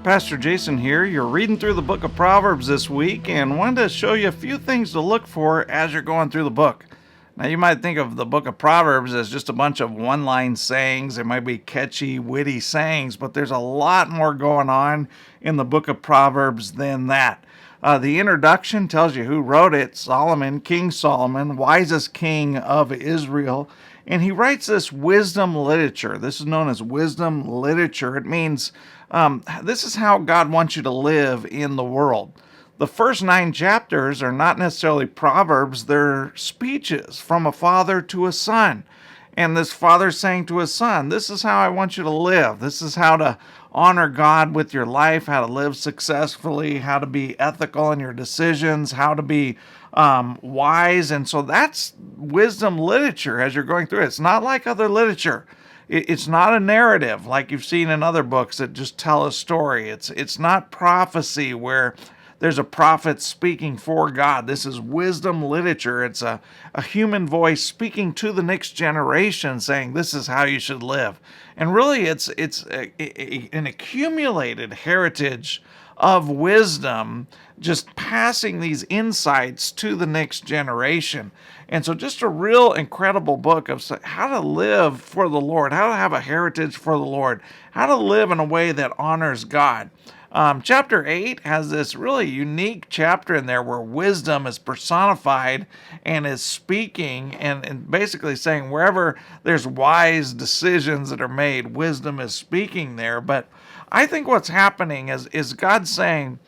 Pastor Jason here. You're reading through the book of Proverbs this week and wanted to show you a few things to look for as you're going through the book. Now, you might think of the book of Proverbs as just a bunch of one-line sayings. It might be catchy, witty sayings, but there's a lot more going on in the book of Proverbs than that. The introduction tells you who wrote it: Solomon, King Solomon, wisest king of Israel. And he writes this wisdom literature. This is known as wisdom literature. It means this is how God wants you to live in the world. The first 9 chapters are not necessarily proverbs, they're speeches from a father to a son. And this father saying to his son, this is how I want you to live. This is how to honor God with your life, how to live successfully, how to be ethical in your decisions, how to be wise. And so that's wisdom literature as you're going through it. It's not like other literature. It's not a narrative like you've seen in other books that just tell a story. It's not prophecy where there's a prophet speaking for God. This is wisdom literature. It's a human voice speaking to the next generation saying, this is how you should live. And really, it's an accumulated heritage of wisdom, just passing these insights to the next generation. And so just a real incredible book of how to live for the Lord, how to have a heritage for the Lord, how to live in a way that honors God. Chapter 8 has this really unique chapter in there where wisdom is personified and is speaking and basically saying wherever there's wise decisions that are made, wisdom is speaking there. But I think what's happening is God saying,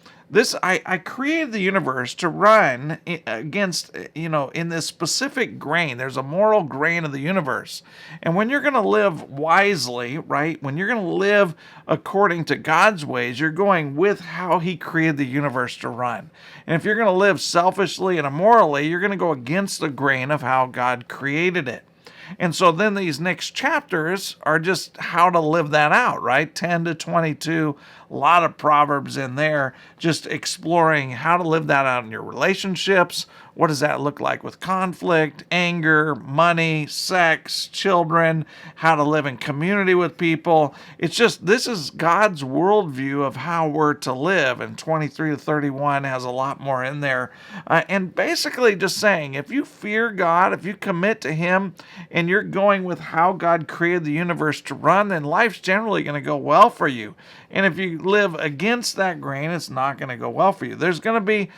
I created the universe to run against, in this specific grain. There's a moral grain of the universe. And when you're going to live wisely, right, when you're going to live according to God's ways, you're going with how he created the universe to run. And if you're going to live selfishly and immorally, you're going to go against the grain of how God created it. And so then these next chapters are just how to live that out, right? 10 to 22, a lot of Proverbs in there, just exploring how to live that out in your relationships. What does that look like with conflict, anger, money, sex, children, how to live in community with people? It's just, this is God's worldview of how we're to live. And 23 to 31 has a lot more in there. And basically just saying, if you fear God, if you commit to him, and you're going with how God created the universe to run, then life's generally going to go well for you. And if you live against that grain, it's not going to go well for you. There's going to be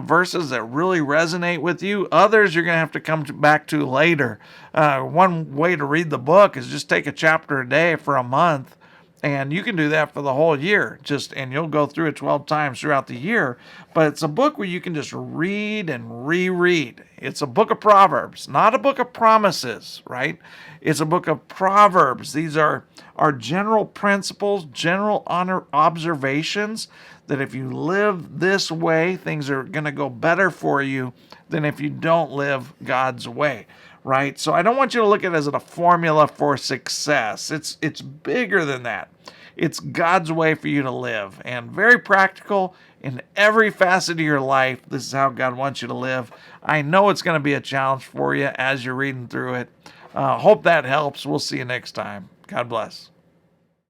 verses that really resonate with you. Others you're going to have to come back to later. One way to read the book is just take a chapter a day for a month. And you can do that for the whole year, and you'll go through it 12 times throughout the year. But it's a book where you can just read and reread. It's a book of Proverbs, not a book of promises, right? It's a book of Proverbs. These are general principles, general observations that if you live this way, things are going to go better for you than if you don't live God's way. Right? So I don't want you to look at it as a formula for success. It's bigger than that. It's God's way for you to live, and very practical in every facet of your life. This is how God wants you to live. I know it's going to be a challenge for you as you're reading through it. Hope that helps. We'll see you next time. God bless.